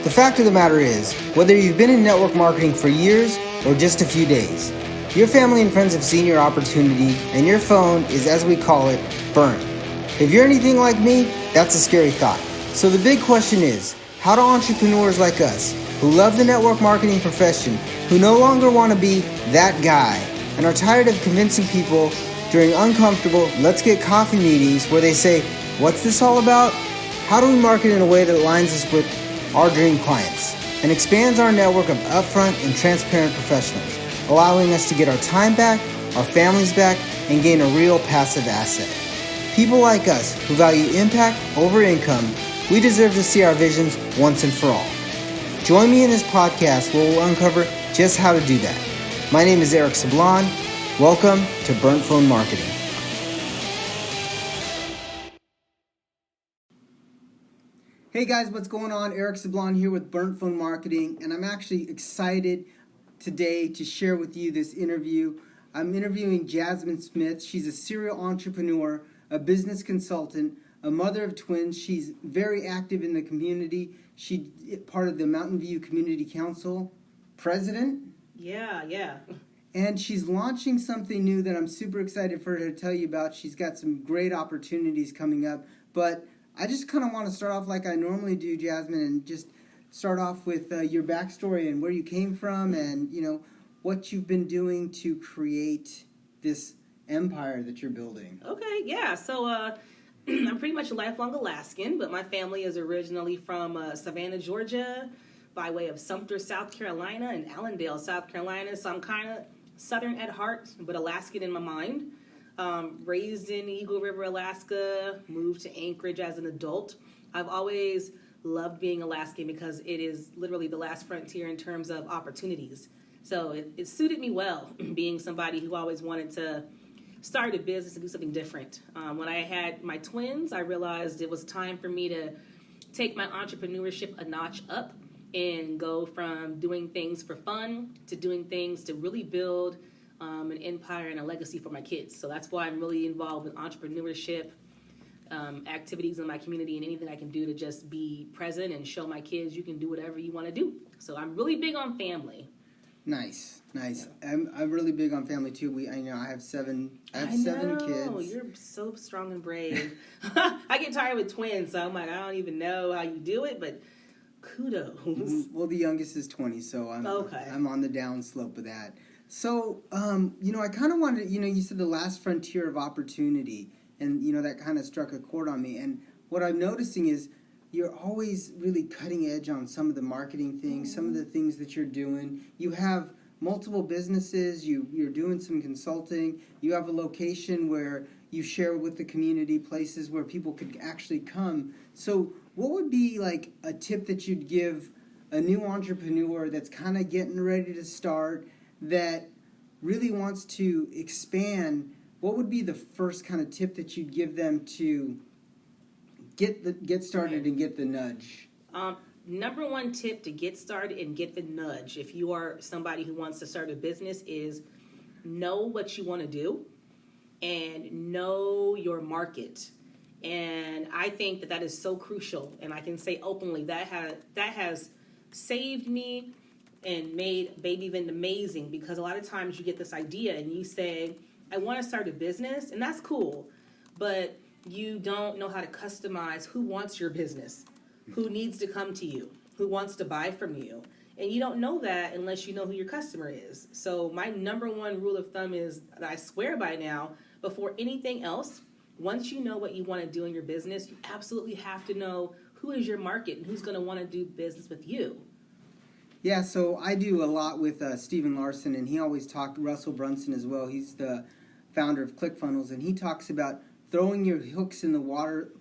The fact of the matter is, whether you've been in network marketing for years or just a few days, your family and friends have seen your opportunity and your phone is, as we call it, burnt. If you're anything like me, that's a scary thought. So the big question is, how do entrepreneurs like us, who love the network marketing profession, who no longer want to be that guy, and are tired of convincing people during uncomfortable let's get coffee meetings where they say, what's this all about? How do we market in a way that aligns us with our dream clients and expands our network of upfront and transparent professionals, allowing us to get our time back, our families back, and gain a real passive asset? People like us who value impact over income, we deserve to see our visions once and for all. Join me in this podcast where we'll uncover just how to do that. My name is Eric Sablon. Welcome to Burnt Phone Marketing. Hey guys, what's going on? Eric Sablon here with Burnt Phone Marketing, and I'm actually excited today to share with you this interview. I'm interviewing Jasmin Smith. She's a serial entrepreneur, a business consultant, a mother of twins. She's very active in the community. She's part of the Mountain View Community Council, president. Yeah. And she's launching something new that I'm super excited for her to tell you about. She's got some great opportunities coming up, but I just kind of want to start off like I normally do, Jasmin, and just start off with your backstory and where you came from and, what you've been doing to create this empire that you're building. Okay, yeah. So I'm pretty much a lifelong Alaskan, but my family is originally from Savannah, Georgia, by way of Sumter, South Carolina, and Allendale, South Carolina. So I'm kind of Southern at heart, but Alaskan in my mind. Raised in Eagle River, Alaska, moved to Anchorage as an adult. I've always loved being Alaskan because it is literally the last frontier in terms of opportunities. So it suited me well, being somebody who always wanted to start a business and do something different. When I had my twins, I realized it was time for me to take my entrepreneurship a notch up and go from doing things for fun to doing things to really build an empire and a legacy for my kids. So that's why I'm really involved with entrepreneurship, activities in my community, and anything I can do to just be present and show my kids you can do whatever you want to do. So I'm really big on family. Nice. I'm really big on family too. I have seven kids. You're so strong and brave. I get tired with twins, so I'm like, I don't even know how you do it, but kudos. Well, the youngest is 20, so I'm on the down slope of that. So, I kind of wanted, you said the last frontier of opportunity, and, that kind of struck a chord on me. And what I'm noticing is you're always really cutting edge on some of the marketing things, some of the things that you're doing. You have multiple businesses, you're doing some consulting, you have a location where you share with the community, places where people could actually come. So what would be like a tip that you'd give a new entrepreneur that's kind of getting ready to start, that really wants to expand? What would be the first kind of tip that you'd give them to get started and get the nudge? Number one tip to get started and get the nudge, if you are somebody who wants to start a business, is know what you want to do and know your market. And I think that is so crucial, and I can say openly that has saved me and made Baby Vend amazing, because a lot of times you get this idea and you say, I want to start a business, and that's cool, but you don't know how to customize who wants your business, who needs to come to you, who wants to buy from you. And you don't know that unless you know who your customer is. So my number one rule of thumb is that I swear by now, before anything else, once you know what you want to do in your business, you absolutely have to know who is your market and who's going to want to do business with you. Yeah, so I do a lot with Stephen Larson, and he always talked, Russell Brunson as well. He's the founder of ClickFunnels, and he talks about throwing your hooks in the water,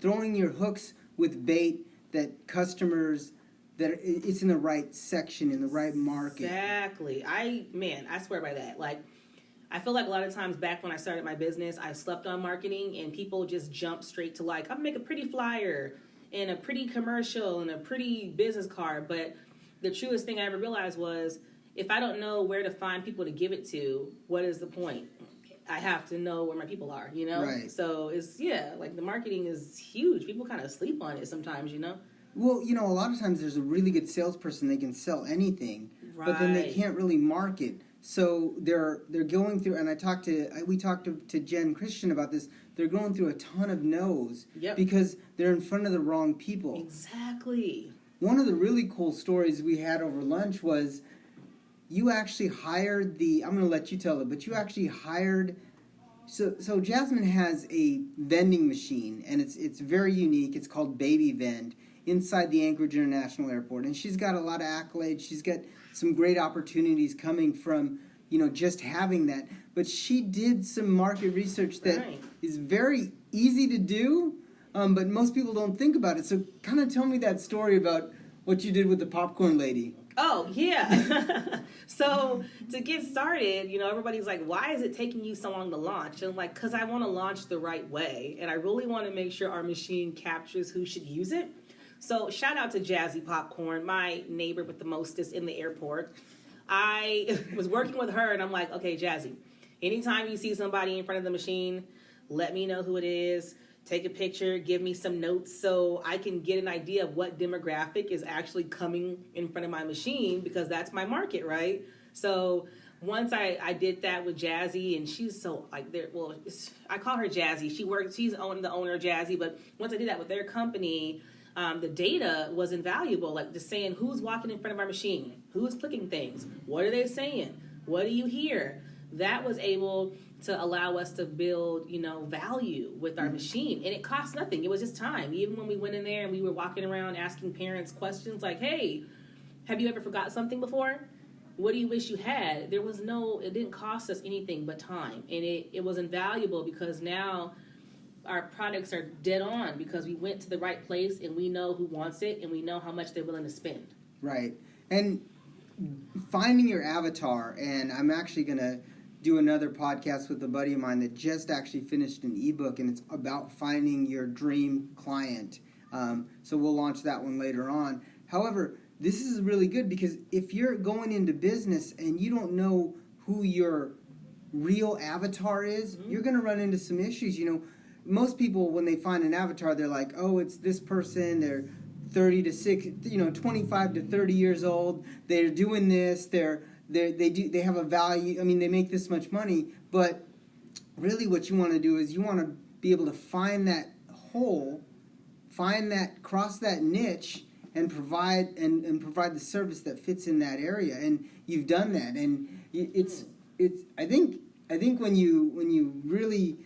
throwing your hooks with bait that customers, that it's in the right section, in the right market. Exactly. I swear by that. Like, I feel like a lot of times back when I started my business, I slept on marketing, and people just jump straight to like, I'm gonna make a pretty flyer and a pretty commercial and a pretty business card. But the truest thing I ever realized was, if I don't know where to find people to give it to, what is the point? I have to know where my people are, Right. So it's, like the marketing is huge. People kind of sleep on it sometimes, Well, a lot of times there's a really good salesperson. They can sell anything, but then they can't really market. So they're going through, and we talked to Jen Christian about this. They're going through a ton of no's because they're in front of the wrong people. Exactly. One of the really cool stories we had over lunch was you actually hired I'm going to let you tell it, but you actually hired. So Jasmine has a vending machine, and it's very unique. It's called Baby Vend inside the Anchorage International Airport, and she's got a lot of accolades. She's got some great opportunities coming from just having that. But she did some market research that is very easy to do, but most people don't think about it. So kind of tell me that story about what you did with the popcorn lady. Oh, yeah. So to get started, everybody's like, why is it taking you so long to launch? And I'm like, because I want to launch the right way. And I really want to make sure our machine captures who should use it. So shout out to Jazzy Popcorn, my neighbor with the mostest in the airport. I was working with her, and I'm like, okay, Jazzy, anytime you see somebody in front of the machine, let me know who it is. Take a picture, give me some notes so I can get an idea of what demographic is actually coming in front of my machine, because that's my market, right? So once I did that with Jazzy, and she's so I call her Jazzy. She's the owner of Jazzy, but once I did that with their company, the data was invaluable, like just saying who's walking in front of our machine, who's clicking things, what are they saying, what do you hear? That was able to allow us to build, value with our machine. And it cost nothing. It was just time. Even when we went in there and we were walking around asking parents questions like, hey, have you ever forgot something before? What do you wish you had? It didn't cost us anything but time. And it was invaluable because now our products are dead on because we went to the right place and we know who wants it and we know how much they're willing to spend. Right. And finding your avatar, and I'm actually going to do another podcast with a buddy of mine that just actually finished an ebook, and it's about finding your dream client. So we'll launch that one later on. However, this is really good because if you're going into business and you don't know who your real avatar is, you're going to run into some issues. Most people, when they find an avatar, they're like, oh, it's this person, they're 30 to 6, 25 to 30 years old, they're doing this, they have a value, they make this much money, but really what you want to do is you want to be able to find that hole, cross that niche, and provide the service that fits in that area. And you've done that, and it's I think when you really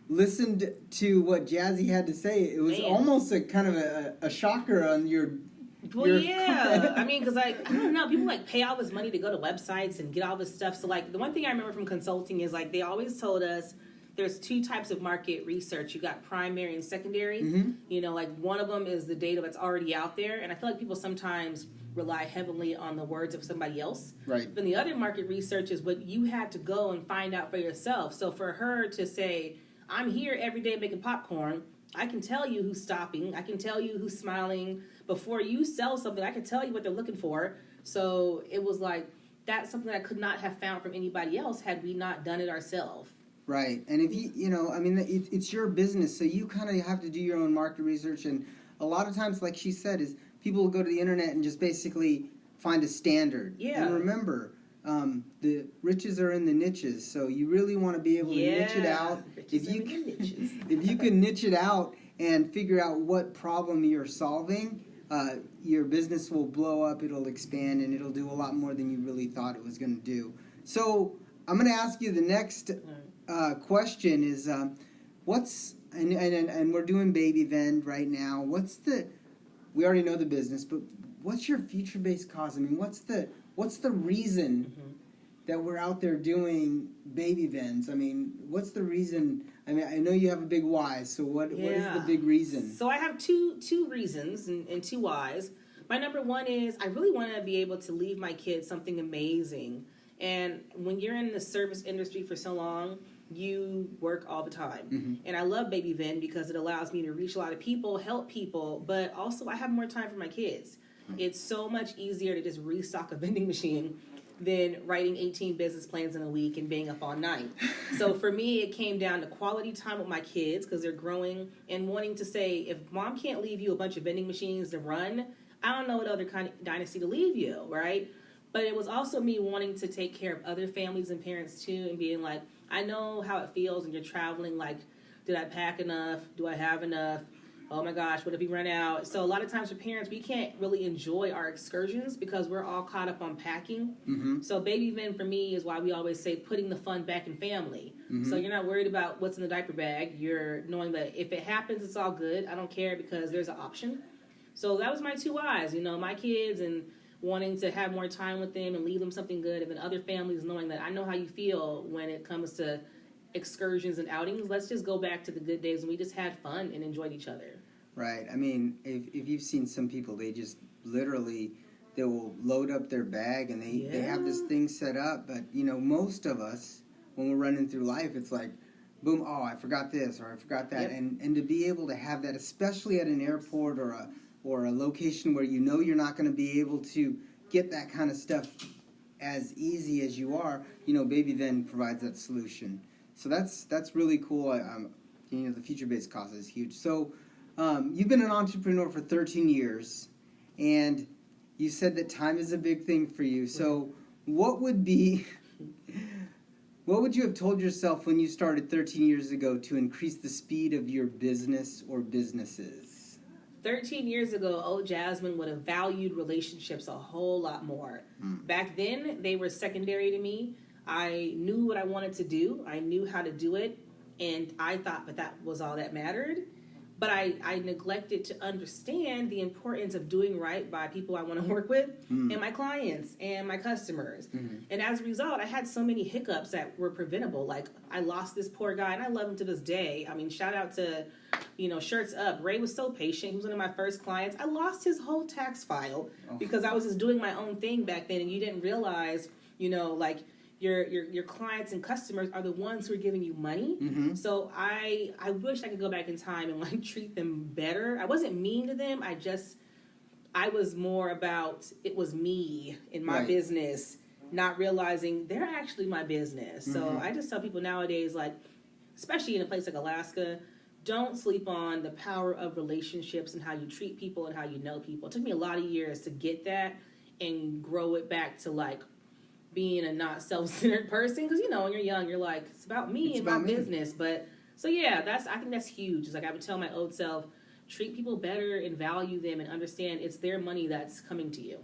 listened to what Jazzy had to say, it was almost a kind of a shocker on your. Well, yeah. Because I don't know. People pay all this money to go to websites and get all this stuff. So the one thing I remember from consulting is they always told us there's two types of market research. You got primary and secondary. Mm-hmm. One of them is the data that's already out there, and I feel like people sometimes rely heavily on the words of somebody else. Right. Then the other market research is what you had to go and find out for yourself. So for her to say, I'm here every day making popcorn, I can tell you who's stopping. I can tell you who's smiling. Before you sell something, I can tell you what they're looking for. So it was that's something I could not have found from anybody else had we not done it ourselves. Right. And if it's your business, so you kind of have to do your own market research. And a lot of times, like she said, is people will go to the internet and just basically find a standard. Yeah. And remember, the riches are in the niches. So you really want to be able to niche it out. If you can niche it out and figure out what problem you're solving, your business will blow up, it'll expand, and it'll do a lot more than you really thought it was going to do. So I'm going to ask you the next question is, and we're doing Baby Vend right now. We already know the business, but what's your future-based cause? What's the reason that we're out there doing Baby Vends? What's the reason? I know you have a big why, so what is the big reason? So I have two reasons and two whys. My number one is I really want to be able to leave my kids something amazing. And when you're in the service industry for so long, you work all the time. Mm-hmm. And I love Baby Vend because it allows me to reach a lot of people, help people, but also I have more time for my kids. Mm-hmm. It's so much easier to just restock a vending machine than writing 18 business plans in a week and being up all night. So for me, it came down to quality time with my kids because they're growing and wanting to say, if mom can't leave you a bunch of vending machines to run, I don't know what other kind of dynasty to leave you, right? But it was also me wanting to take care of other families and parents too, and being like, I know how it feels when you're traveling, like, did I pack enough? Do I have enough? Oh my gosh, what if we run out? So a lot of times for parents, we can't really enjoy our excursions because we're all caught up on packing. Mm-hmm. So Baby Vend for me is why we always say putting the fun back in family. Mm-hmm. So you're not worried about what's in the diaper bag. You're knowing that if it happens, it's all good. I don't care because there's an option. So that was my two eyes, my kids and wanting to have more time with them and leave them something good. And then other families knowing that I know how you feel when it comes to excursions and outings. Let's just go back to the good days when we just had fun and enjoyed each other. Right. I mean, if you've seen some people, they just literally, they will load up their bag and they have this thing set up. But, most of us, when we're running through life, it's like, boom, oh, I forgot this or I forgot that. Yep. And to be able to have that, especially at an airport or a location where you're not going to be able to get that kind of stuff as easy as you are, Baby Vend provides that solution. So that's really cool. The future-based cost is huge. So you've been an entrepreneur for 13 years, and you said that time is a big thing for you. So what would you have told yourself when you started 13 years ago to increase the speed of your business or businesses? 13 years ago, Jasmine would have valued relationships a whole lot more. Back then, they were secondary to me. I knew what I wanted to do. I knew how to do it. And I thought that was all that mattered. But I neglected to understand the importance of doing right by people I want to work with and my clients and my customers. Mm-hmm. And as a result, I had so many hiccups that were preventable. Like, I lost this poor guy, and I love him to this day. I mean, shout out to, Shirts Up. Ray was so patient. He was one of my first clients. I lost his whole tax file because I was just doing my own thing back then, and you didn't realize, your clients and customers are the ones who are giving you money. Mm-hmm. So I wish I could go back in time and treat them better. I wasn't mean to them. I was more about it was me in my business, not realizing they're actually my business. Mm-hmm. So I just tell people nowadays, especially in a place like Alaska, don't sleep on the power of relationships and how you treat people and how you know people. It took me a lot of years to get that and grow it back to being a not self-centered person, because when you're young, you're like, it's about me and my business. But so I think that's huge. It's I would tell my old self, treat people better and value them and understand it's their money that's coming to you.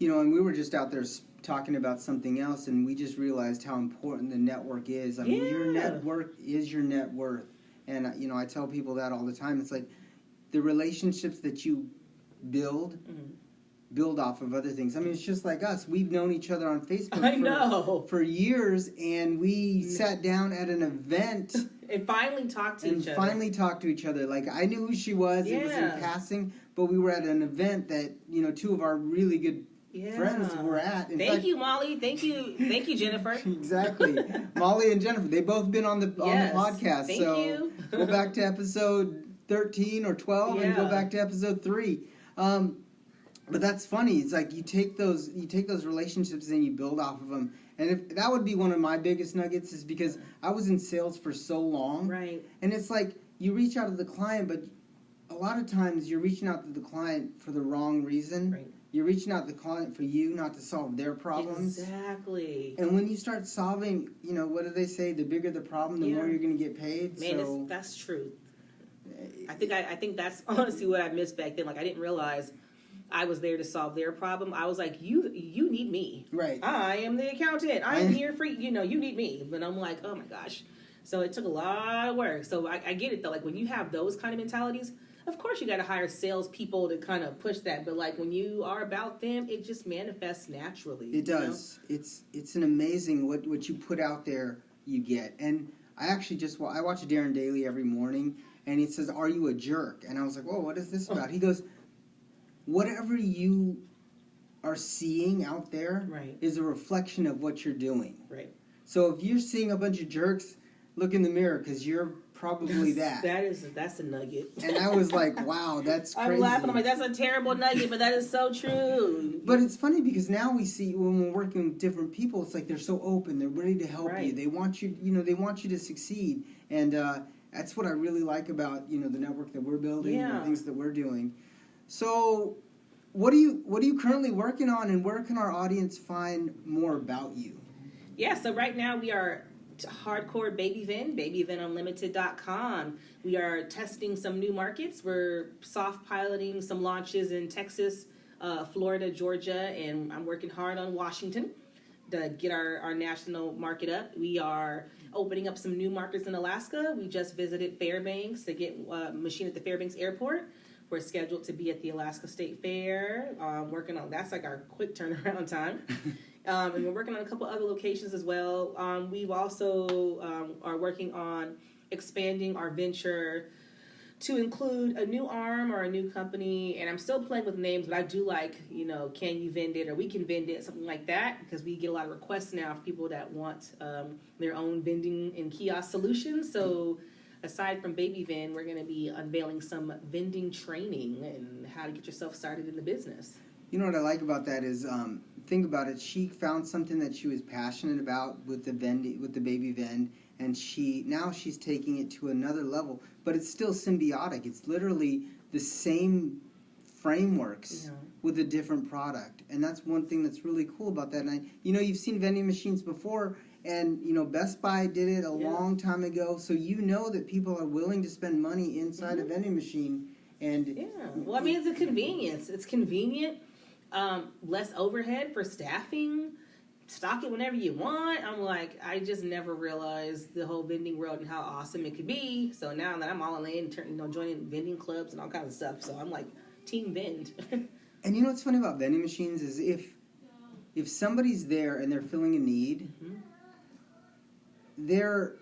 And we were just out there talking about something else, and we just realized how important the network is. I mean, your network is your net worth, and I tell people that all the time. It's like the relationships that you build. Mm-hmm. Build off of other things. I mean, it's just like us. We've known each other on Facebook for years, and we sat down at an event and finally talked to each other. Like, I knew who she was. Yeah. It was in passing, but we were at an event that two of our really good friends were at. Thank you, Molly. Thank you, Jennifer. Exactly, Molly and Jennifer. They've both been on the podcast. Thank you. Go back to episode 13 or 12, and go back to episode 3. But that's funny. It's like you take those relationships and you build off of them. And if that would be one of my biggest nuggets, is because I was in sales for so long. Right. And it's like you reach out to the client, but a lot of times you're reaching out to the client for the wrong reason. Right. You're reaching out to the client for you, not to solve their problems. Exactly. And when you start solving, what do they say? The bigger the problem, the more you're going to get paid. Man, that's true. I think that's honestly what I missed back then. I didn't realize I was there to solve their problem. I was like, you need me. Right. I am the accountant. I'm here for, you need me. But I'm like, oh my gosh. So it took a lot of work. So I get it though. When you have those kind of mentalities, of course you got to hire salespeople to kind of push that. But when you are about them, it just manifests naturally. It does. It's an amazing what you put out there, you get. And I actually I watch Darren Daily every morning, and he says, "Are you a jerk?" And I was like, "Whoa, what is this about?" He goes, whatever you are seeing out there is a reflection of what you're doing. Right. So if you're seeing a bunch of jerks, look in the mirror, because you're probably that. That's a nugget. And I was like, wow, that's crazy. I'm laughing. I'm like, that's a terrible nugget, but that is so true. But it's funny because now we see when we're working with different people, it's like they're so open. They're ready to help you. They want you, they want you to succeed. And that's what I really like about, the network that we're building, the things that we're doing. So what are you currently working on, and where can our audience find more about you? Yeah, so right now we are hardcore Baby Vend, babyvendunlimited.com. We are testing some new markets. We're soft piloting some launches in Texas, Florida, Georgia, and I'm working hard on Washington to get our national market up. We are opening up some new markets in Alaska. We just visited Fairbanks to get a machine at the Fairbanks Airport. We're scheduled to be at the Alaska State Fair. Working on that's like our quick turnaround time. And we're working on a couple other locations as well. We've also are working on expanding our venture to include a new arm or a new company. And I'm still playing with names, but I do like, can you vend it or we can vend it, something like that, because we get a lot of requests now for people that want their own vending and kiosk solutions. So aside from Baby Vend, we're going to be unveiling some vending training and how to get yourself started in the business. You know what I like about that is, think about it. She found something that she was passionate about with the Baby Vend, and she's taking it to another level. But it's still symbiotic. It's literally the same frameworks with a different product, and that's one thing that's really cool about that. And you've seen vending machines before. And, Best Buy did it a long time ago, so that people are willing to spend money inside a vending machine. And well, I mean, it's a convenience. It's convenient, less overhead for staffing, stock it whenever you want. I'm like, I just never realized the whole vending world and how awesome it could be. So now that I'm all in, joining vending clubs and all kinds of stuff, so I'm like, Team Vend. And what's funny about vending machines is if somebody's there and they're filling a need, they're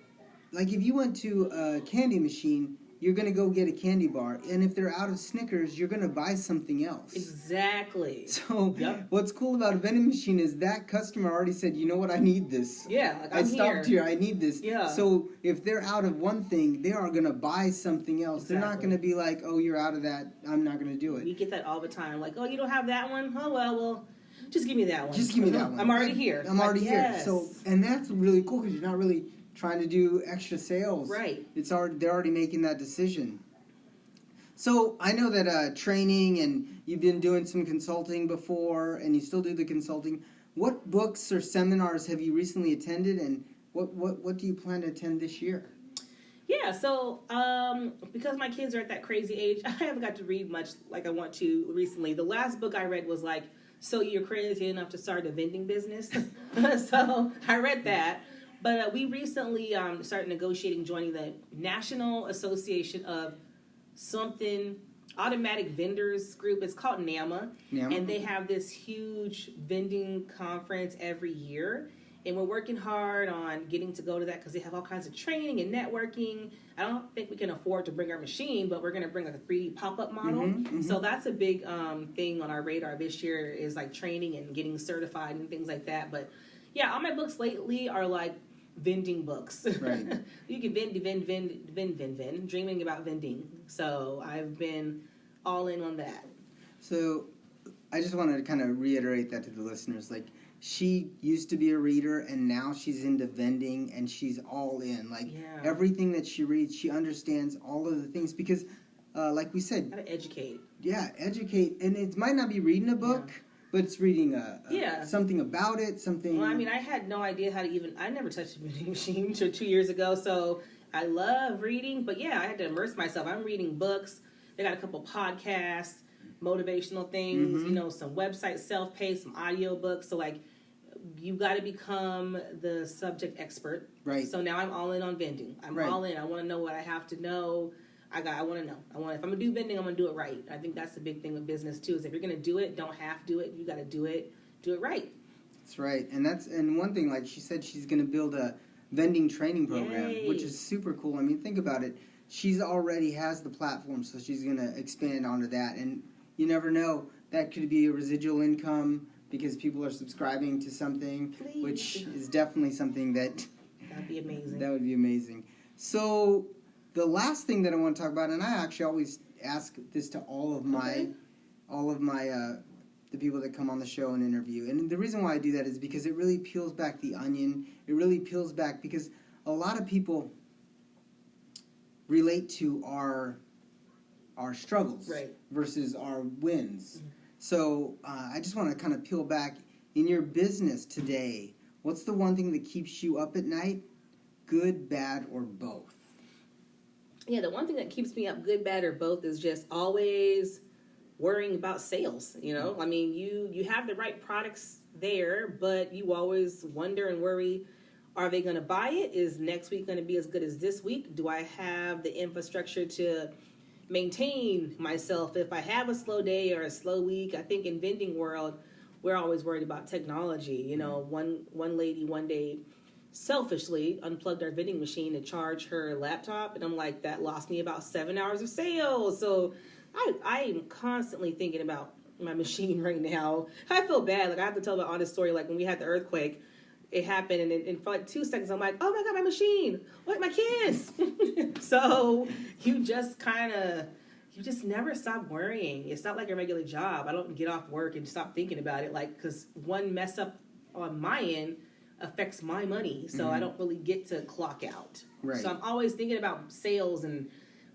like, if you went to a candy machine, you're going to go get a candy bar, and if they're out of Snickers, you're going to buy something else. Exactly. So what's cool about a vending machine is that customer already said, you know what, I need this. Yeah, like I stopped here, I need this. Yeah. So if they're out of one thing, they are going to buy something else. Exactly. They're not going to be like, oh, you're out of that, I'm not going to do it. We get that all the time. Like, oh, you don't have that one? Oh, well, just give me that one. Just give me that one. I'm already here. I'm already here. So, and that's really cool because you're not really trying to do extra sales. Right. They're already making that decision. So I know that training, and you've been doing some consulting before, and you still do the consulting. What books or seminars have you recently attended, and what do you plan to attend this year? Yeah, so because my kids are at that crazy age, I haven't got to read much like I want to recently. The last book I read was like, So You're Crazy Enough to Start a Vending Business. So I read that. But we recently started negotiating joining the National Association of something Automatic Vendors Group. It's called NAMA. And they have this huge vending conference every year. And we're working hard on getting to go to that because they have all kinds of training and networking. I don't think we can afford to bring our machine, but we're going to bring like a 3D pop-up model. So that's a big thing on our radar this year is like training and getting certified and things like that. But yeah, all my books lately are like vending books. Right. You can vend, dreaming about vending. So I've been all in on that. So I just wanted to kind of reiterate that to the listeners. Like, she used to be a reader, and now she's into vending, and she's all in. Like, everything that she reads, she understands all of the things because, like we said... Gotta educate. Yeah, educate. And it might not be reading a book, but it's reading something about it, something... Well, I mean, I had no idea how to even... I never touched a vending machine until 2 years ago, so I love reading. But yeah, I had to immerse myself. I'm reading books. They got a couple podcasts, motivational things, some website self-paced, some audio books. So, like, you got to become the subject expert. Right. So now I'm all in on vending. I'm all in. I want to know what I have to know. I want to know. If I'm going to do vending, I'm going to do it right. I think that's the big thing with business, too, is if you're going to do it, don't half do it. You got to do it right. That's right. And one thing, like she said, she's going to build a vending training program, which is super cool. I mean, think about it. She's already has the platform, so she's going to expand onto that. And you never know. That could be a residual income because people are subscribing to something, which is definitely something that... That'd be amazing. That would be amazing. So... the last thing that I want to talk about, and I actually always ask this to all of my the people that come on the show and interview. And the reason why I do that is because it really peels back the onion. It really peels back because a lot of people relate to our struggles versus our wins. Mm-hmm. So I just want to kind of peel back. In your business today, what's the one thing that keeps you up at night? Good, bad, or both? Yeah, the one thing that keeps me up, good, bad, or both, is just always worrying about sales. You know, I mean, you have the right products there, but you always wonder and worry, are they going to buy it? Is next week going to be as good as this week? Do I have the infrastructure to maintain myself if I have a slow day or a slow week? I think in vending world, we're always worried about technology. You know, one lady one day selfishly unplugged our vending machine to charge her laptop, and I'm like, that lost me about 7 hours of sales. So I am constantly thinking about my machine right now. I feel bad. Like, I have to tell my honest story. Like, when we had the earthquake, it happened, and for like 2 seconds, I'm like, oh my God, my machine. What, my kids? So you just never stop worrying. It's not like a regular job. I don't get off work and stop thinking about it. Like, because one mess up on my end affects my money. So I don't really get to clock out. Right. So I'm always thinking about sales and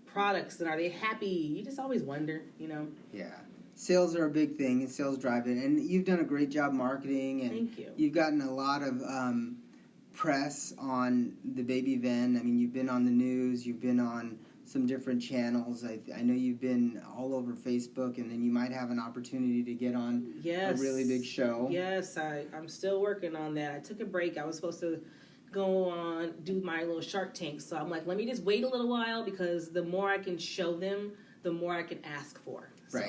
products, and are they happy? You just always wonder, you know? Yeah. Sales are a big thing, and sales drive it. And you've done a great job marketing. And thank you. You've gotten a lot of press on the Baby Vend. I mean, you've been on the news. You've been on some different channels. I know you've been all over Facebook, and then you might have an opportunity to get on a really big show. Yes, I'm still working on that. I took a break. I was supposed to go on, do my little Shark Tank. So I'm like, let me just wait a little while, because the more I can show them, the more I can ask for. So.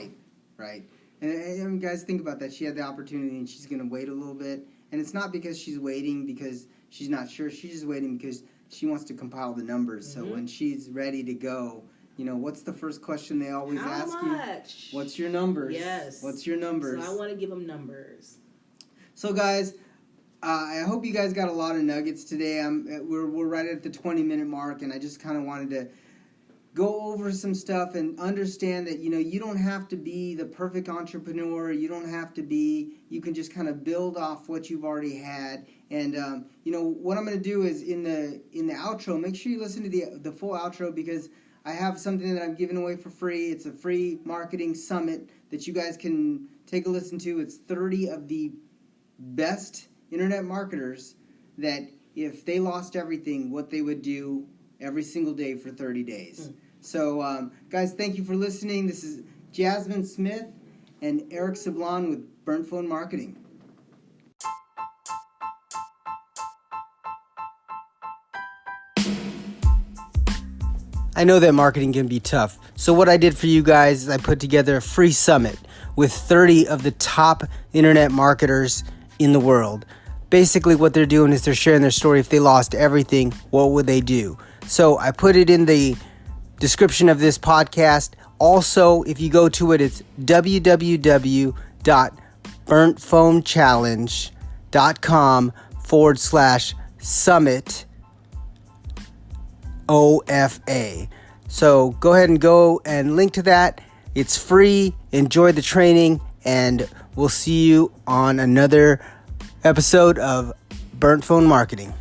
Right. And guys, think about that. She had the opportunity, and she's going to wait a little bit. And it's not because she's waiting because she's not sure. She's just waiting because she wants to compile the numbers. Mm-hmm. So when she's ready to go, you know, what's the first question they always ask you? How much? What's your numbers? Yes. What's your numbers? So I want to give them numbers. So guys, I hope you guys got a lot of nuggets today. We're right at the 20-minute mark, and I just kind of wanted to go over some stuff and understand that, you know, you don't have to be the perfect entrepreneur. You don't have to be. You can just kind of build off what you've already had. And you know what I'm going to do is in the outro, make sure you listen to the full outro, because I have something that I'm giving away for free. It's a free marketing summit that you guys can take a listen to. It's 30 of the best internet marketers that if they lost everything, what they would do every single day for 30 days. So, guys, thank you for listening. This is Jasmin Smith and Eric Sablon with Burnt Phone Marketing. I know that marketing can be tough. So what I did for you guys is I put together a free summit with 30 of the top internet marketers in the world. Basically what they're doing is they're sharing their story. If they lost everything, what would they do? So I put it in the description of this podcast. Also, if you go to it, it's www.burntphonechallenge.com/summit OFA. So go ahead and go and link to that. It's free. Enjoy the training, and we'll see you on another episode of Burnt Phone Marketing.